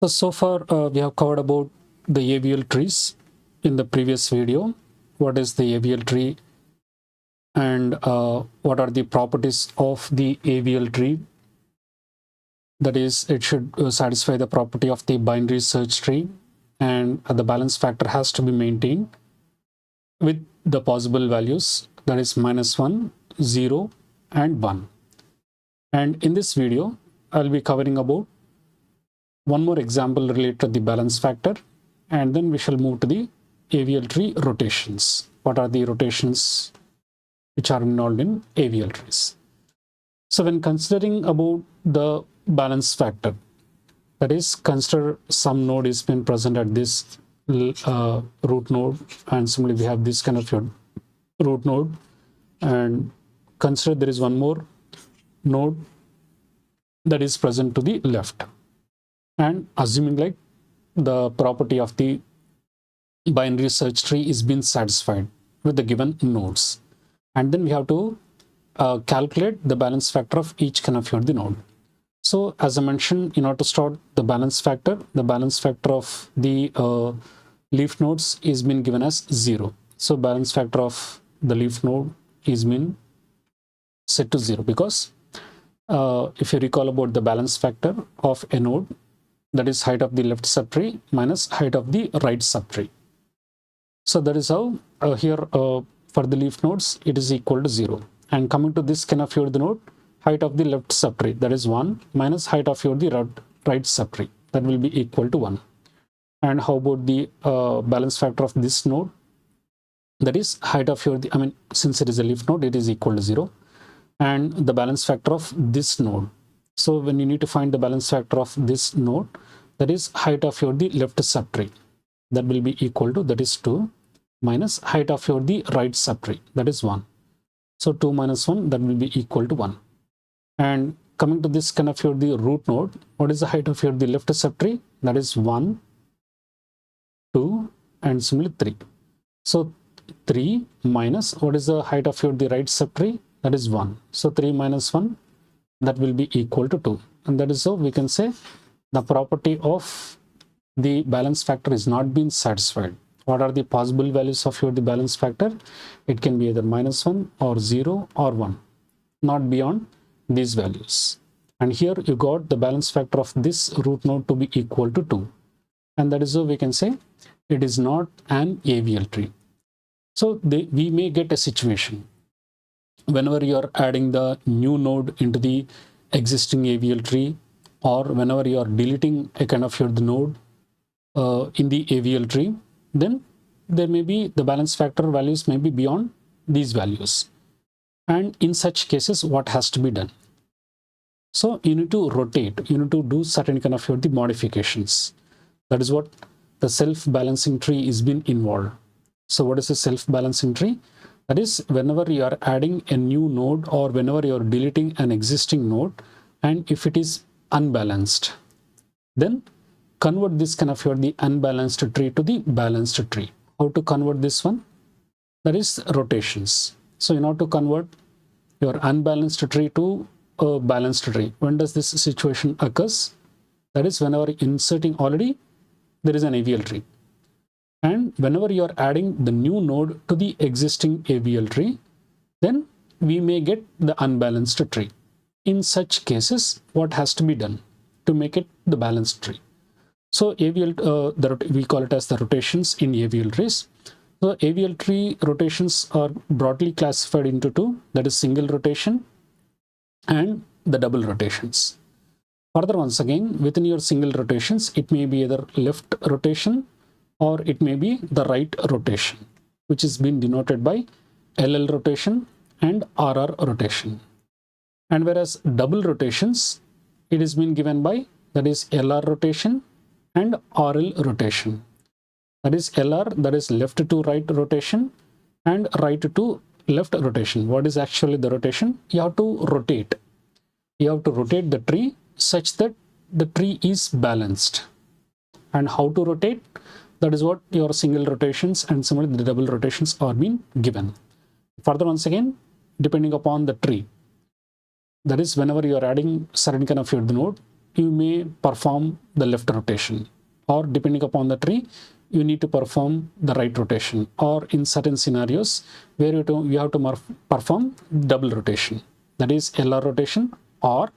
So far, we have covered about the AVL trees in the previous video. What is the AVL tree and what are the properties of the AVL tree? That is, it should satisfy the property of the binary search tree, and the balance factor has to be maintained with the possible values, that is -1, 0, and 1. And in this video, I'll be covering about one more example related to the balance factor, and then we shall move to the AVL tree rotations. What are the rotations which are involved in AVL trees? So when considering about the balance factor, that is, consider some node is been present at this root node, and similarly we have this kind of root node, and consider there is one more node that is present to the left, and assuming like the property of the binary search tree is being satisfied with the given nodes, and then we have to calculate the balance factor of each kind of the node. So as I mentioned, in order to start the balance factor of the leaf nodes is been given as 0. So balance factor of the leaf node is been set to 0, because if you recall about the balance factor of a node, that is height of the left subtree minus height of the right subtree. So that is how here for the leaf nodes it is equal to 0. And coming to this kind of the node, height of the left subtree, that is 1, minus height of the right subtree, that will be equal to 1. And how about the balance factor of this node? That is height of since it is a leaf node, it is equal to 0. And the balance factor of this node. So when you need to find the balance factor of this node, that is height of the left subtree, that will be equal to, that is 2, minus height of the right subtree, that is 1. So 2 minus 1, that will be equal to 1. And coming to this kind of the root node, what is the height of the left subtree? That is 1, 2, and similarly 3. So 3 minus, what is the height of the right subtree? That is 1. So 3 minus 1, that will be equal to 2. And that is how we can say the property of the balance factor is not being satisfied. What are the possible values of the balance factor? It can be either -1 or 0 or 1, not beyond these values. And here you got the balance factor of this root node to be equal to 2. And that is how we can say it is not an AVL tree. So we may get a situation whenever you are adding the new node into the existing AVL tree, or whenever you are deleting a kind of the node in the AVL tree, then there may be the balance factor values may be beyond these values. And in such cases, what has to be done? So you need to rotate, you need to do certain kind of the modifications. That is what the self-balancing tree is being involved. So what is a self-balancing tree? That is, whenever you are adding a new node or whenever you are deleting an existing node, and if it is unbalanced, then convert this kind of the unbalanced tree to the balanced tree. How to convert this one? That is rotations. So in order to convert your unbalanced tree to a balanced tree, when does this situation occurs? That is whenever inserting already there is an AVL tree, and whenever you are adding the new node to the existing AVL tree, then we may get the unbalanced tree. In such cases, what has to be done to make it the balanced tree? So AVL, we call it as the rotations in AVL trees. So AVL tree rotations are broadly classified into two, that is single rotation and the double rotations. Further, once again, within your single rotations, it may be either left rotation or it may be the right rotation, which is being denoted by LL rotation and RR rotation. And whereas double rotations, it is being given by, that is LR rotation and RL rotation. That is LR, that is left to right rotation, and right to left rotation. What is actually the rotation? You have to rotate. You have to rotate the tree such that the tree is balanced. And how to rotate? That is what your single rotations and similarly the double rotations are being given. Further, once again, depending upon the tree, that is whenever you are adding certain kind of the node, you may perform the left rotation, or depending upon the tree, you need to perform the right rotation, or in certain scenarios where you have to perform double rotation, that is LR rotation, or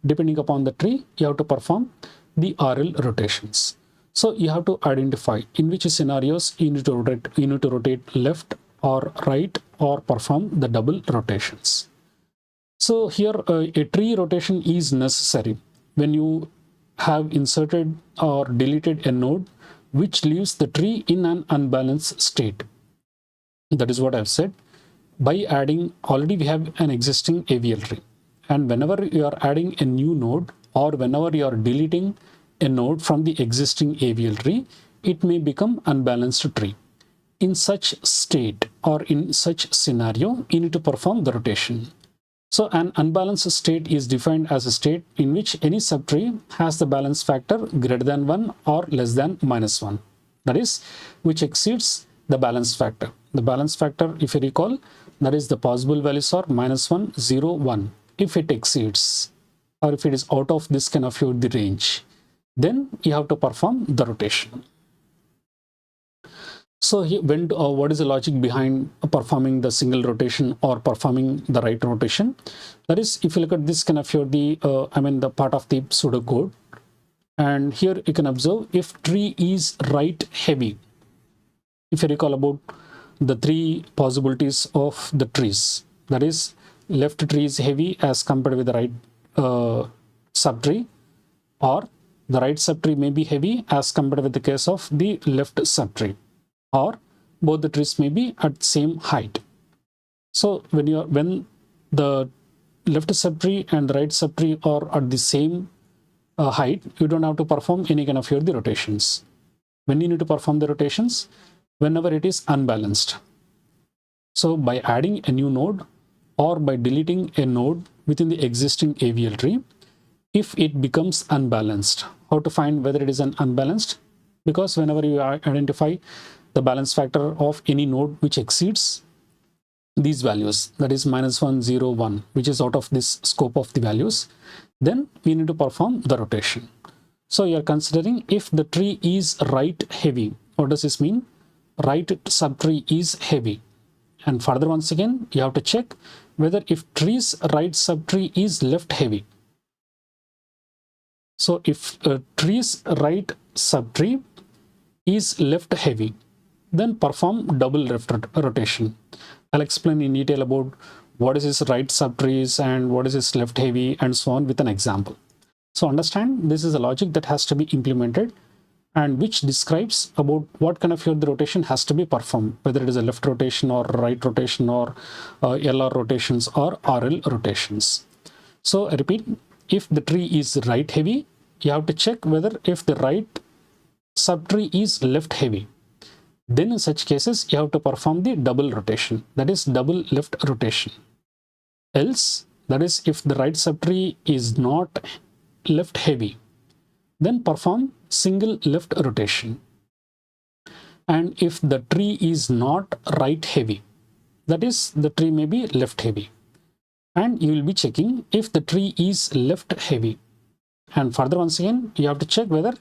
depending upon the tree, you have to perform the RL rotations. So you have to identify in which scenarios you need to rotate left or right or perform the double rotations. So here a tree rotation is necessary when you have inserted or deleted a node which leaves the tree in an unbalanced state. That is what I've said. By adding, already we have an existing AVL tree, and whenever you are adding a new node or whenever you are deleting a node from the existing AVL tree, it may become unbalanced tree. In such state or in such scenario, you need to perform the rotation. So an unbalanced state is defined as a state in which any subtree has the balance factor greater than 1 or less than -1. That is, which exceeds the balance factor. The balance factor, if you recall, that is the possible values are -1, 0, 1. If it exceeds, or if it is out of this kind of the range, then you have to perform the rotation. So what is the logic behind performing the single rotation or performing the right rotation? That is, if you look at this kind of the part of the pseudocode, and here you can observe if tree is right heavy. If you recall about the three possibilities of the trees, that is, left tree is heavy as compared with the right subtree, or the right subtree may be heavy as compared with the case of the left subtree, or both the trees may be at same height. So when the left subtree and the right subtree are at the same height, you don't have to perform any kind of the rotations. When you need to perform the rotations, whenever it is unbalanced. So by adding a new node or by deleting a node within the existing AVL tree, if it becomes unbalanced, how to find whether it is an unbalanced? Because whenever you identify the balance factor of any node which exceeds these values, that is -1, 0, 1, which is out of this scope of the values, then we need to perform the rotation. So you are considering if the tree is right heavy. What does this mean? Right subtree is heavy. And further, once again, you have to check whether if tree's right subtree is left heavy. So if tree's right subtree is left heavy, then perform double left rotation. I'll explain in detail about what is his right subtrees and what is his left heavy and so on with an example. So understand, this is a logic that has to be implemented and which describes about what kind of the rotation has to be performed, whether it is a left rotation or right rotation or LR rotations or RL rotations. So I repeat, if the tree is right heavy, you have to check whether if the right subtree is left heavy. Then in such cases, you have to perform the double rotation, that is double left rotation. Else, that is if the right subtree is not left heavy, then perform single left rotation. And if the tree is not right heavy, that is the tree may be left heavy. And you will be checking if the tree is left heavy. And further, once again, you have to check whether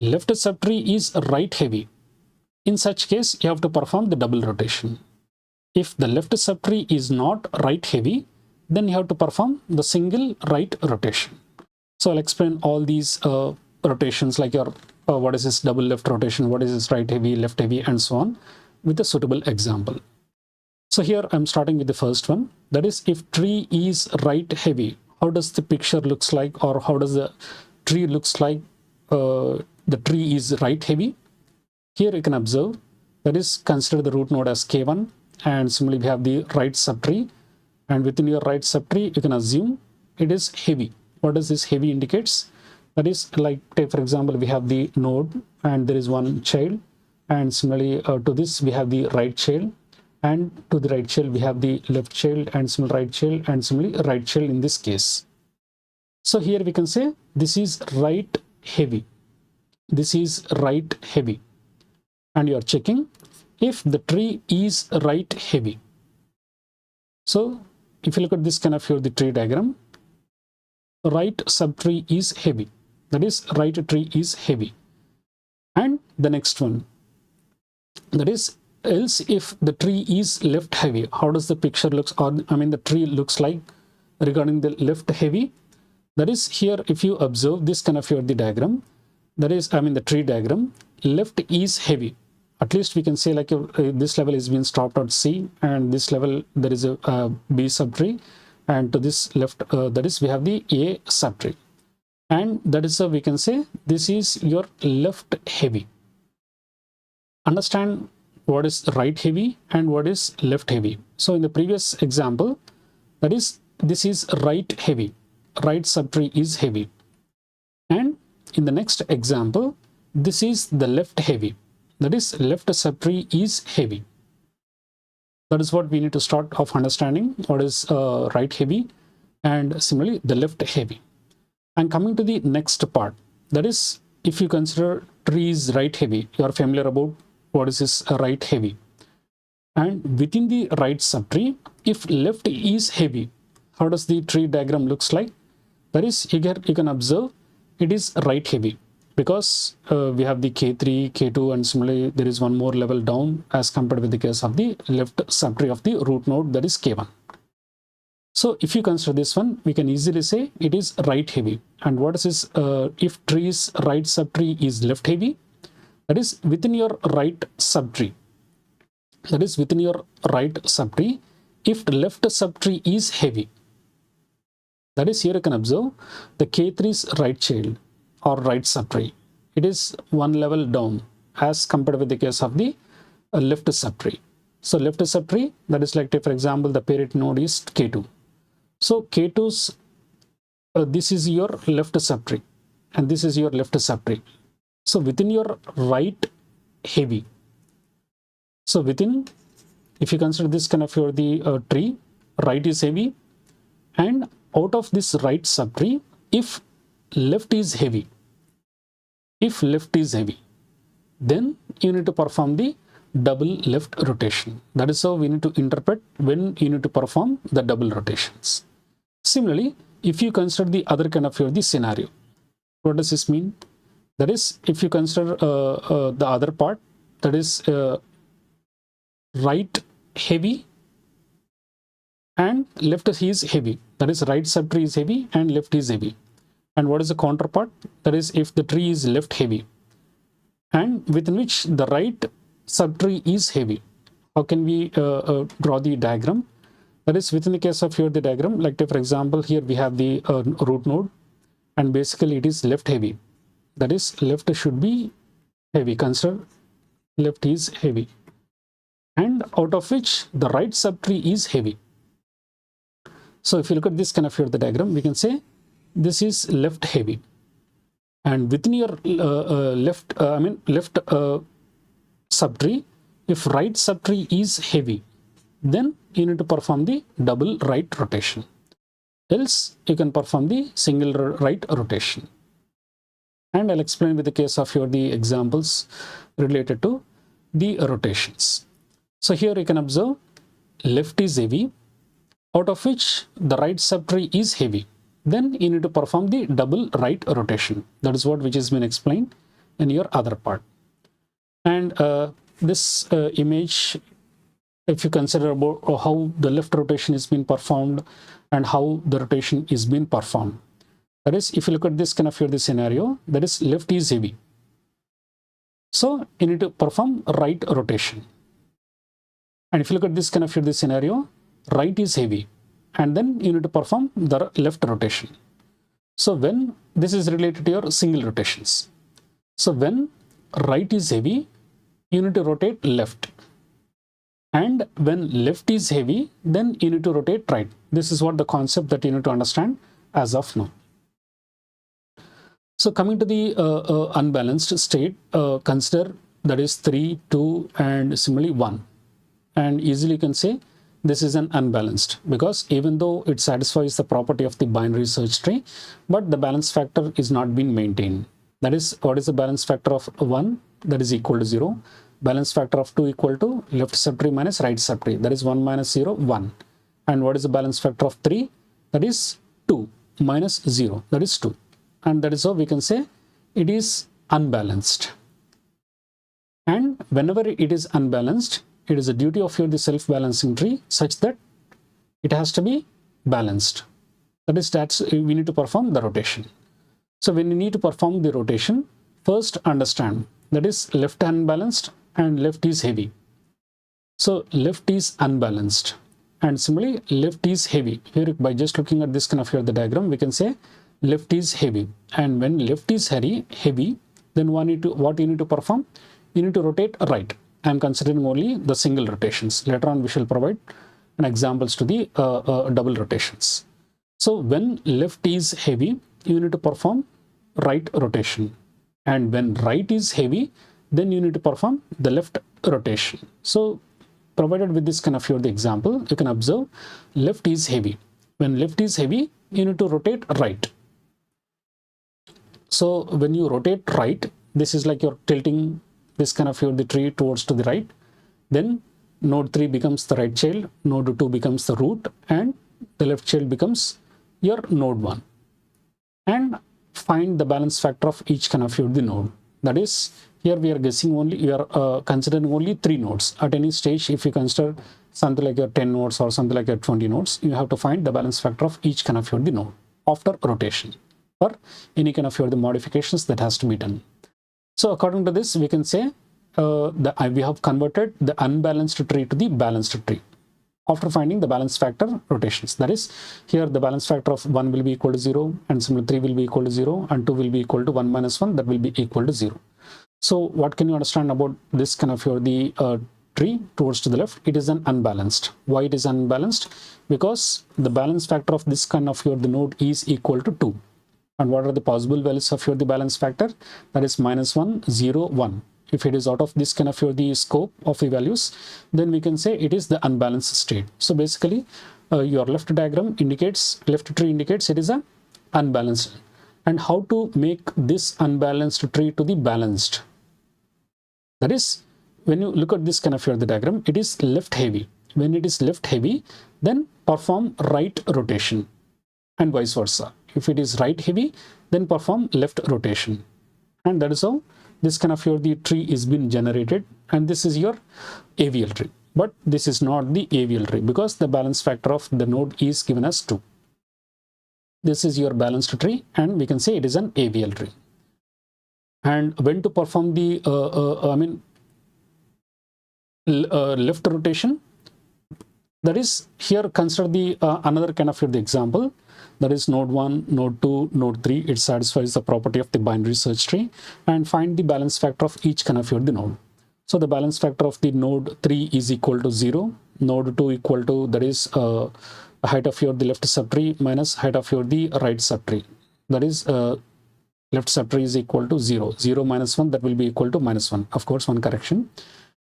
left subtree is right heavy. In such case, you have to perform the double rotation. If the left subtree is not right heavy, then you have to perform the single right rotation. So I'll explain all these rotations, like your what is this double left rotation, what is this right heavy, left heavy, and so on, with a suitable example. So here I'm starting with the first one. That is, if tree is right heavy, how does the picture looks like, or how does the tree looks like? The tree is right heavy. Here you can observe, that is, consider the root node as K1, and similarly we have the right subtree, and within your right subtree you can assume it is heavy. What does this heavy indicates? That is, like, take for example, we have the node and there is one child, and similarly to this we have the right child, and to the right child we have the left child, and similarly right child, and similarly right child in this case. So here we can say this is right heavy, this is right heavy, and you are checking if the tree is right heavy. So if you look at this kind of the tree diagram, right subtree is heavy. That is, right tree is heavy. And the next one, that is, else if the tree is left heavy, how does the picture looks, or I mean the tree looks like regarding the left heavy? That is, here if you observe this kind of here the diagram, that is, I mean the tree diagram, left is heavy. At least we can say like this level is being stopped at C, and this level there is a B subtree, and to this left that is we have the A subtree, and that is we can say this is your left heavy. Understand what is right heavy and what is left heavy. So in the previous example, that is, this is right heavy, right subtree is heavy, and in the next example, this is the left heavy, that is left subtree is heavy. That is what we need to start off understanding, what is right heavy and similarly the left heavy. And coming to the next part, that is, if you consider tree is right heavy, you are familiar about what is this right heavy. And within the right subtree, if left is heavy, how does the tree diagram looks like? That is, you can observe it is right heavy, because we have the K3, K2, and similarly there is one more level down as compared with the case of the left subtree of the root node, that is K1. So if you consider this one, we can easily say it is right heavy. And what is this, if tree's right subtree is left heavy, that is within your right subtree, that is within your right subtree, if the left subtree is heavy, that is, here you can observe the K3's right child or right subtree, it is one level down as compared with the case of the left subtree. So left subtree, that is like, for example, the parent node is K2. So K2's this is your left subtree and this is your left subtree. So within your right heavy, so within, if you consider this kind of your the tree, right is heavy, and out of this right subtree, if left is heavy, then you need to perform the double left rotation. That is how we need to interpret when you need to perform the double rotations. Similarly, if you consider the other kind of the scenario, what does this mean? That is, if you consider the other part, that is right heavy and left is heavy, that is right subtree is heavy and left is heavy. And what is the counterpart? That is, if the tree is left heavy and within which the right subtree is heavy, how can we draw the diagram? That is, within the case of here the diagram, like for example, here we have the root node, and basically it is left heavy, that is left should be heavy, consider left is heavy, and out of which the right subtree is heavy. So if you look at this kind of here the diagram, we can say this is left heavy, and within your left subtree, if right subtree is heavy, then you need to perform the double right rotation, else you can perform the single right rotation. And I'll explain with the case of here the examples related to the rotations. So here you can observe left is heavy, out of which the right subtree is heavy, then you need to perform the double right rotation. That is what which has been explained in your other part. And this image, if you consider about how the left rotation is being performed and how the rotation is being performed, that is, if you look at this kind of here the scenario, that is left is heavy, so you need to perform right rotation. And if you look at this kind of here the scenario, right is heavy, and then you need to perform the left rotation. So when this is related to your single rotations, so when right is heavy, you need to rotate left, and when left is heavy, then you need to rotate right. This is what the concept that you need to understand as of now. So coming to the unbalanced state, consider that is 3, 2, and similarly 1, and easily you can say this is an unbalanced, because even though it satisfies the property of the binary search tree, but the balance factor is not being maintained. That is, what is the balance factor of 1? That is equal to 0. Balance factor of 2 equal to left subtree minus right subtree, that is 1 minus 0, 1. And what is the balance factor of 3? That is 2. minus 0, that is 2. And that is how we can say it is unbalanced. And whenever it is unbalanced, it is a duty of your the self-balancing tree such that it has to be balanced. That is, we need to perform the rotation. So when you need to perform the rotation, first understand that is left unbalanced and left is heavy. So left is unbalanced and similarly left is heavy. Here by just looking at this kind of here the diagram, we can say left is heavy. And when left is heavy, then what you need to perform? You need to rotate right. I am considering only the single rotations. Later on we shall provide examples to the double rotations. So when left is heavy, you need to perform right rotation. And when right is heavy, then you need to perform the left rotation. So provided with this kind of here the example, you can observe left is heavy. When left is heavy, you need to rotate right. So when you rotate right, this is like you're tilting this kind of here the tree towards to the right. Then node 3 becomes the right child, node 2 becomes the root, and the left child becomes your node 1. And find the balance factor of each kind of here the node. That is, here we are guessing only, we are considering only 3 nodes. At any stage, if you consider something like your 10 nodes or something like your 20 nodes, you have to find the balance factor of each kind of here the node after rotation or any kind of here the modifications that has to be done. So according to this, we can say we have converted the unbalanced tree to the balanced tree after finding the balance factor rotations. That is, here the balance factor of 1 will be equal to 0, and similarly 3 will be equal to 0, and 2 will be equal to 1 minus 1, that will be equal to 0. So what can you understand about this kind of here the tree towards to the left? It is an unbalanced. Why it is unbalanced? Because the balance factor of this kind of here the node is equal to 2. And what are the possible values of here the balance factor? That is minus 1, 0, 1. If it is out of this kind of here the scope of the values, then we can say it is the unbalanced state. So basically your left diagram indicates, left tree indicates it is a unbalanced. And how to make this unbalanced tree to the balanced? That is, when you look at this kind of here the diagram, it is left heavy. When it is left heavy, then perform right rotation and vice versa. If it is right heavy, then perform left rotation. And that is how this kind of here the tree is been generated, and this is your AVL tree. But this is not the AVL tree because the balance factor of the node is given as 2. This is your balanced tree, and we can say it is an AVL tree. And when to perform the left rotation, that is, here consider the another kind of the example. That is node 1, node 2, node 3. It satisfies the property of the binary search tree, and find the balance factor of each kind of the node. So the balance factor of the node 3 is equal to 0, node 2 equal to, that is height of your the left subtree minus height of your the right subtree. That is left subtree is equal to 0. 0 minus 1, that will be equal to minus 1. Of course, one correction.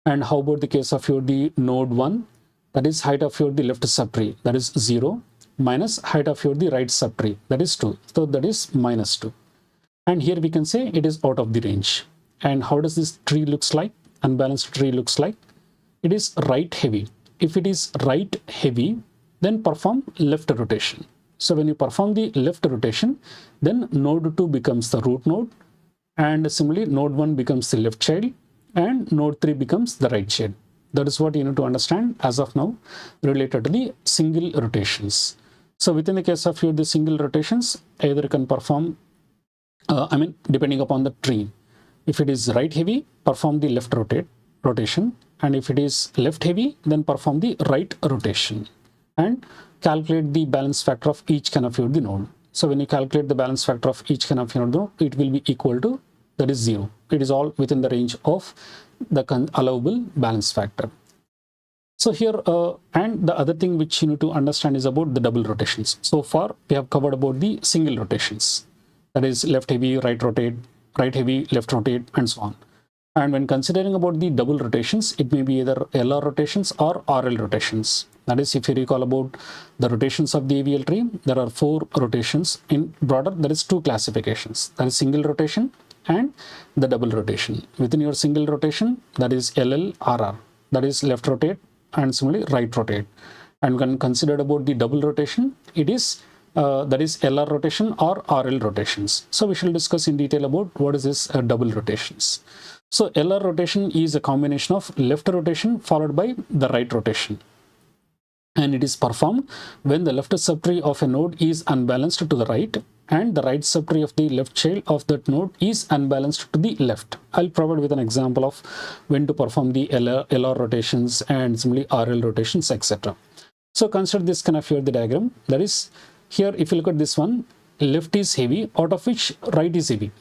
And how about the case of your the node 1? That is height of your the left subtree, that is 0, minus height of your the right subtree, that is 2. So that is minus 2. And here we can say it is out of the range. And how does this tree looks like? Unbalanced tree looks like? It is right heavy. If it is right heavy, then perform left rotation. So when you perform the left rotation, then node 2 becomes the root node, and similarly node 1 becomes the left child, and node 3 becomes the right child. That is what you need to understand as of now related to the single rotations. So within the case of the single rotations, either you can perform, depending upon the tree. If it is right heavy, perform the left rotation. And if it is left heavy, then perform the right rotation. And calculate the balance factor of each kind of the node. So when you calculate the balance factor of each kind of node, it will be equal to, that is 0. It is all within the range of the allowable balance factor. So here, and the other thing which you need to understand is about the double rotations. So far, we have covered about the single rotations. That is left heavy, right rotate, right heavy, left rotate, and so on. And when considering about the double rotations, it may be either LR rotations or RL rotations. That is, if you recall about the rotations of the AVL tree, there are 4 rotations. In broader, there is 2 classifications. That is single rotation and the double rotation. Within your single rotation, that is LL, RR. That is left rotate and similarly right rotate. And when considered about the double rotation, it is that is LR rotation or RL rotations. So we shall discuss in detail about what is this double rotations. So LR rotation is a combination of left rotation followed by the right rotation, and it is performed when the left subtree of a node is unbalanced to the right and the right subtree of the left child of that node is unbalanced to the left. I'll provide with an example of when to perform the LR rotations and similarly RL rotations, etc. So consider this kind of here the diagram. That is, here if you look at this one, left is heavy, out of which right is heavy.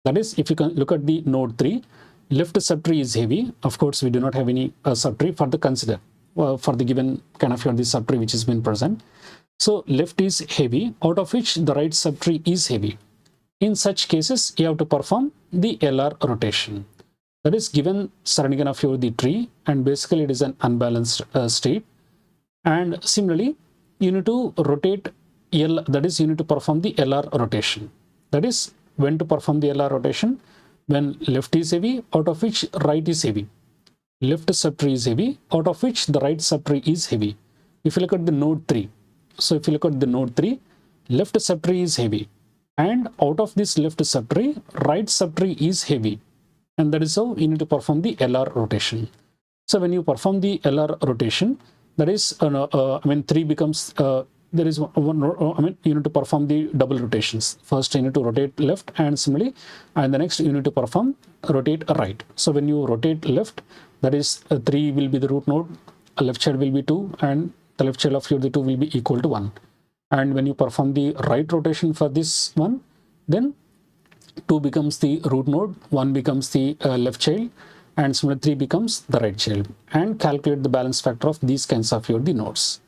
That is, if you can look at the node 3, left subtree is heavy. Of course, we do not have any subtree for the consider for the given kind of here the subtree which has been present. So left is heavy, out of which the right subtree is heavy. In such cases, you have to perform the LR rotation. That is, given surrounding kind of here the tree, and basically it is an unbalanced state. And similarly, you need to rotate L, that is, you need to perform the LR rotation. That is, when to perform the LR rotation? When left is heavy, out of which right is heavy. Left subtree is heavy, out of which the right subtree is heavy. If you look at the node 3, so if you look at the node 3, left subtree is heavy, and out of this left subtree, right subtree is heavy. And that is how you need to perform the LR rotation. So when you perform the LR rotation, that is, when 3 becomes, there is one, you need to perform the double rotations. First, you need to rotate left and similarly, and the next you need to perform rotate right. So when you rotate left, that is 3 will be the root node, a left child will be 2, and the left child of the 2 will be equal to 1. And when you perform the right rotation for this one, then 2 becomes the root node, 1 becomes the left child, and similarly 3 becomes the right child, and calculate the balance factor of these kinds of the nodes.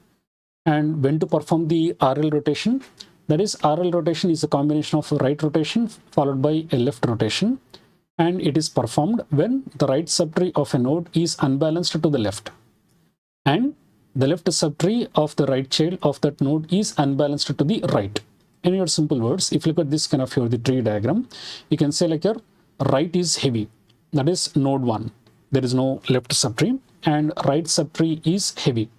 And when to perform the RL rotation, that is, RL rotation is a combination of right rotation followed by a left rotation, and it is performed when the right subtree of a node is unbalanced to the left and the left subtree of the right child of that node is unbalanced to the right. In your simple words, if you look at this kind of here the tree diagram, you can say like your right is heavy, that is node 1, there is no left subtree, and right subtree is heavy.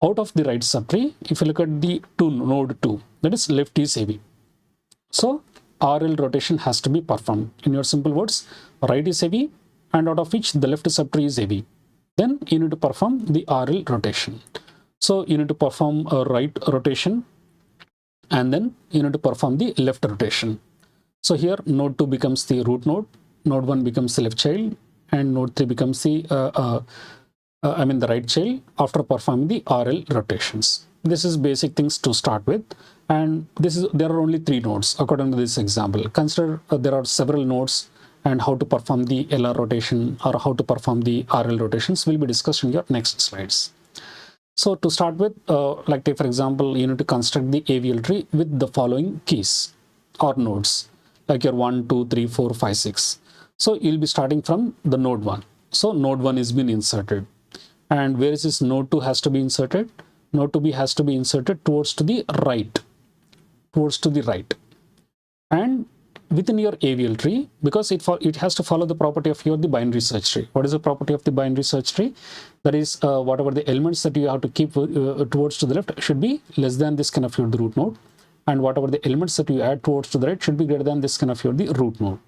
Out of the right subtree, if you look at the node 2, that is left is heavy. So RL rotation has to be performed. In your simple words, right is heavy, and out of which the left subtree is heavy. Then you need to perform the RL rotation. So you need to perform a right rotation, and then you need to perform the left rotation. So here node 2 becomes the root node, node 1 becomes the left child, and node 3 becomes the the right child after performing the RL rotations. This is basic things to start with, and there are only 3 nodes according to this example. Consider there are several nodes, and how to perform the LR rotation or how to perform the RL rotations will be discussed in your next slides. So to start with, like take for example, you need to construct the AVL tree with the following keys or nodes, like your 1, 2, 3, 4, 5, 6. So you'll be starting from the node 1. So node 1 is been inserted. And where is this node 2 has to be inserted? Node 2 has to be inserted towards to the right. And within your AVL tree, because it has to follow the property of the binary search tree. What is the property of the binary search tree? That is, whatever the elements that you have to keep towards to the left should be less than this kind of the root node, and whatever the elements that you add towards to the right should be greater than this kind of the root node.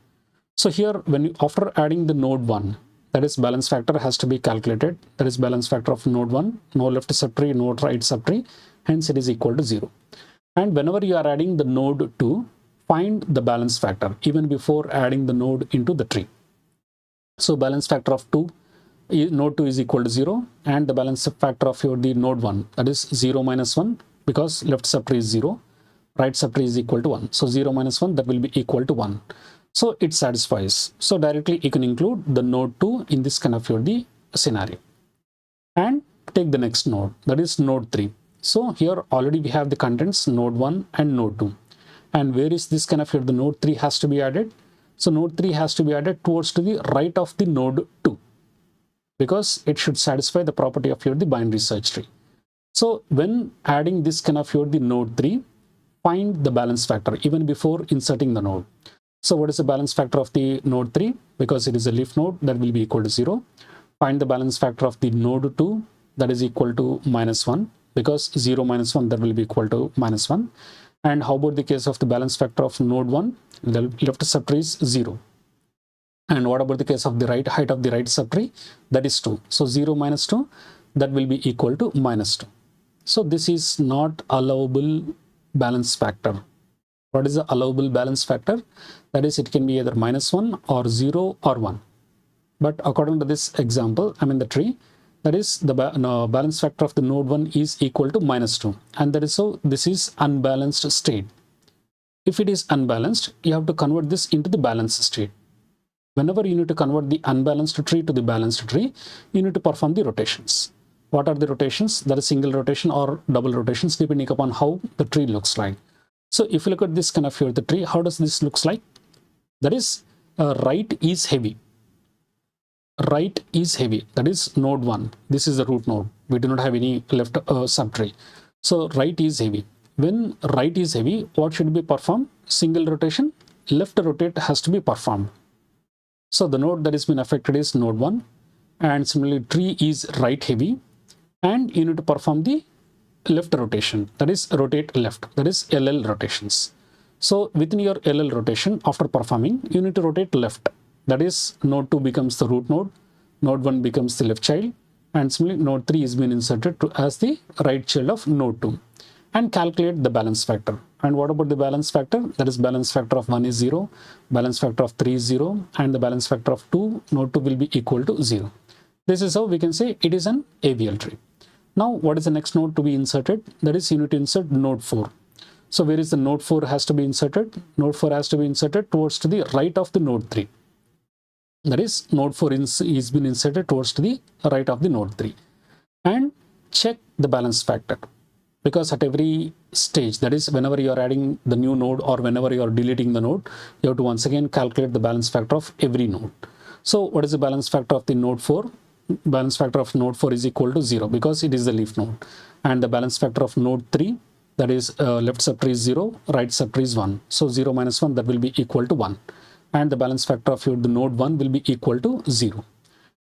So here, when you, after adding the node 1, that is balance factor has to be calculated. That is balance factor of node 1, no left subtree, no right subtree, hence it is equal to 0. And whenever you are adding the node 2, find the balance factor even before adding the node into the tree. So balance factor of node 2 is equal to 0, and the balance factor of the node 1, that is 0 minus 1, because left subtree is 0, right subtree is equal to 1. So 0 minus 1, that will be equal to 1. So it satisfies. So directly you can include the node 2 in this kind of the scenario. And take the next node, that is node 3. So here already we have the contents node 1 and node 2. And where is this kind of the node 3 has to be added? So node 3 has to be added towards to the right of the node 2, because it should satisfy the property of the binary search tree. So when adding this kind of the node 3, find the balance factor even before inserting the node. So what is the balance factor of the node 3? Because it is a leaf node, that will be equal to 0. Find the balance factor of the node 2, that is equal to minus 1. because 0 minus 1, that will be equal to minus 1. And how about the case of the balance factor of node 1? The left subtree is 0. And what about the case of the right height of the right subtree? That is 2. So 0 minus 2, that will be equal to minus 2. So this is not allowable balance factor. What is the allowable balance factor? That is, it can be either minus 1 or 0 or 1. But according to this example, the tree, that is the balance factor of the node 1 is equal to minus 2. And that is so this is unbalanced state. If it is unbalanced, you have to convert this into the balanced state. Whenever you need to convert the unbalanced tree to the balanced tree, you need to perform the rotations. What are the rotations? That is single rotation or double rotations, depending upon how the tree looks like. So if you look at this kind of here, the tree, how does this looks like? That is right is heavy. Right is heavy. That is node 1. This is the root node. We do not have any left subtree. So right is heavy. When right is heavy, what should be performed? Single rotation. Left rotate has to be performed. So the node that has been affected is node 1. And similarly, tree is right heavy. And you need to perform the left rotation. That is rotate left. That is LL rotations. So within your LL rotation, after performing, you need to rotate left. That is, node 2 becomes the root node, node 1 becomes the left child, and similarly node 3 is being inserted as the right child of node 2, and calculate the balance factor. And what about the balance factor? That is, balance factor of 1 is 0, balance factor of 3 is 0, and the balance factor of 2, node 2 will be equal to 0. This is how we can say it is an AVL tree. Now, what is the next node to be inserted? That is, you need to insert node 4. So where is the node 4 has to be inserted? Node 4 has to be inserted towards to the right of the node 3. That is, node 4 is been inserted towards to the right of the node 3. And check the balance factor. Because at every stage, that is, whenever you are adding the new node or whenever you are deleting the node, you have to once again calculate the balance factor of every node. So what is the balance factor of the node 4? Balance factor of node 4 is equal to 0 because it is the leaf node. And the balance factor of node 3, that is left subtree is 0, right subtree is 1. So 0 minus 1, that will be equal to 1. And the balance factor of the node 1 will be equal to 0.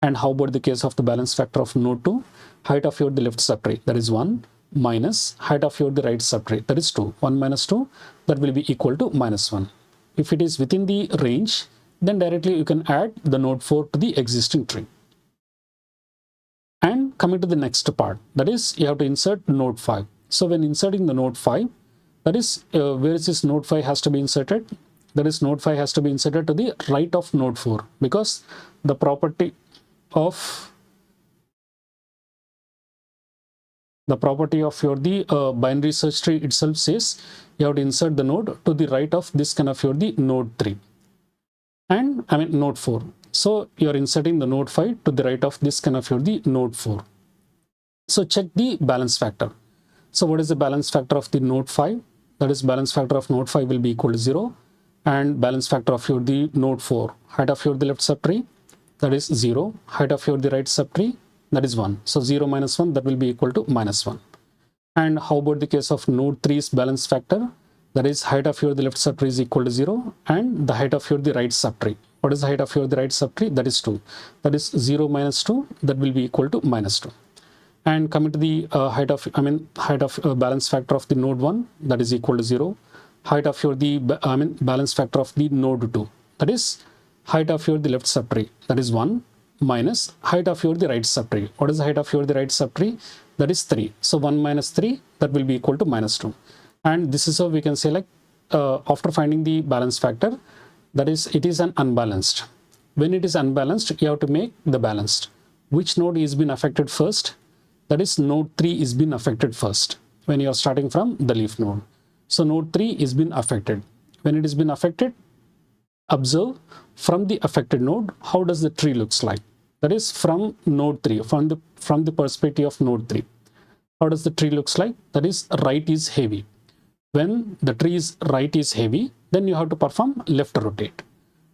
And how about the case of the balance factor of node 2? Height of the left subtree, that is 1, minus height of the right subtree, that is 2. 1 minus 2, that will be equal to minus 1. If it is within the range, then directly you can add the node 4 to the existing tree. And coming to the next part, that is, you have to insert node 5. So when inserting the node 5, that is, where is this node 5 has to be inserted? That is, node 5 has to be inserted to the right of node 4, because the property of your binary search tree itself says you have to insert the node to the right of this kind of the node 3 and node 4. So you are inserting the node 5 to the right of this kind of the node 4. So check the balance factor. So what is the balance factor of the node 5? That is, balance factor of node 5 will be equal to 0. And balance factor of the node 4, height of the left subtree, that is 0, height of the right subtree, that is 1. So 0 minus 1, that will be equal to minus 1. And how about the case of node 3's balance factor? That is, height of the left subtree is equal to 0, and the height of the right subtree. What is the height of the right subtree? That is 2. That is 0 minus 2, that will be equal to minus 2. And coming to the height of balance factor of the node 1, that is equal to 0. Height of the balance factor of the node 2, that is height of the left subtree, that is 1, minus height of the right subtree. What is the height of the right subtree? That is 3. So 1 minus 3, that will be equal to minus 2. And this is how we can say, like, after finding the balance factor, that is, it is an unbalanced. When it is unbalanced, you have to make the balanced. Which node is been affected first? That is, node 3 is been affected first when you are starting from the leaf node. So node 3 is been affected. When it has been affected, observe from the affected node, how does the tree looks like? That is, from node 3, from the perspective of node 3. How does the tree looks like? That is, right is heavy. When the tree is right is heavy, then you have to perform left rotate.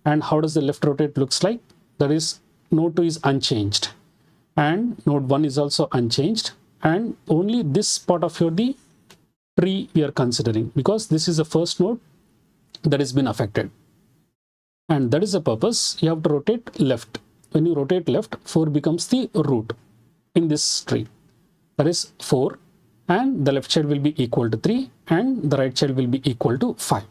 And how does the left rotate looks like? That is, node 2 is unchanged. And node 1 is also unchanged. And only this part of the tree we are considering, because this is the first node that has been affected. And that is the purpose. You have to rotate left. When you rotate left, 4 becomes the root in this tree. That is 4 and the left child will be equal to 3 and the right child will be equal to 5.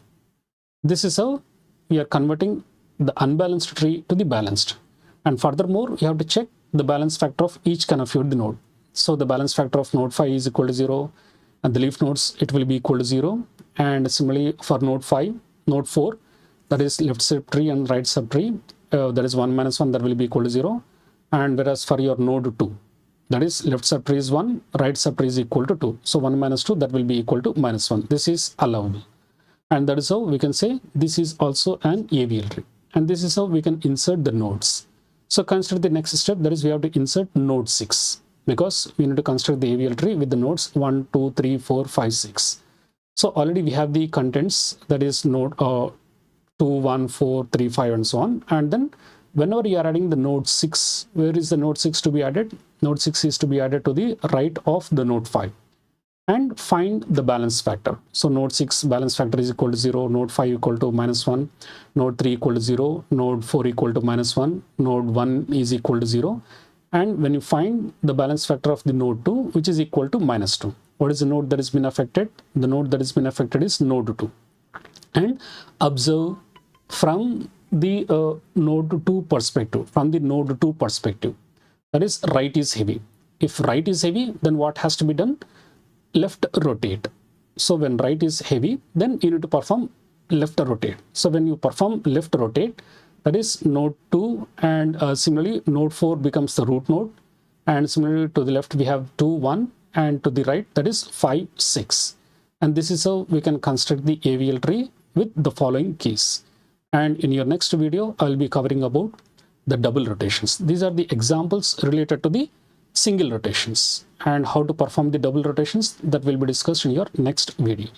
This is how we are converting the unbalanced tree to the balanced. And furthermore, you have to check the balance factor of each connected node. So the balance factor of node 5 is equal to 0, and the leaf nodes, it will be equal to 0. And similarly for node 5, node 4, that is left subtree and right subtree, that is 1 minus 1, that will be equal to 0. And whereas for your node 2, that is left subtree is 1, right subtree is equal to 2. So 1 minus 2, that will be equal to minus 1. This is allowable. And that is how we can say this is also an AVL tree. And this is how we can insert the nodes. So consider the next step, that is we have to insert node 6, because we need to construct the AVL tree with the nodes 1, 2, 3, 4, 5, 6. So already we have the contents, that is node 2, 1, 4, 3, 5 and so on. And then whenever you are adding the node 6, where is the node 6 to be added? Node 6 is to be added to the right of the node 5. And find the balance factor. So node 6 balance factor is equal to 0, node 5 equal to minus 1, node 3 equal to 0, node 4 equal to minus 1, node 1 is equal to 0. And when you find the balance factor of the node 2, which is equal to minus 2, what is the node that has been affected? The node that has been affected is node 2. And observe from the node 2 perspective, that is right is heavy. If right is heavy, then what has to be done? Left rotate. So when right is heavy, then you need to perform left rotate. So when you perform left rotate, that is node 2, and similarly node 4 becomes the root node, and similarly to the left we have 2, 1, and to the right that is 5, 6. And this is how we can construct the AVL tree with the following keys. And in your next video, I will be covering about the double rotations. These are the examples related to the single rotations, and how to perform the double rotations, that will be discussed in your next video.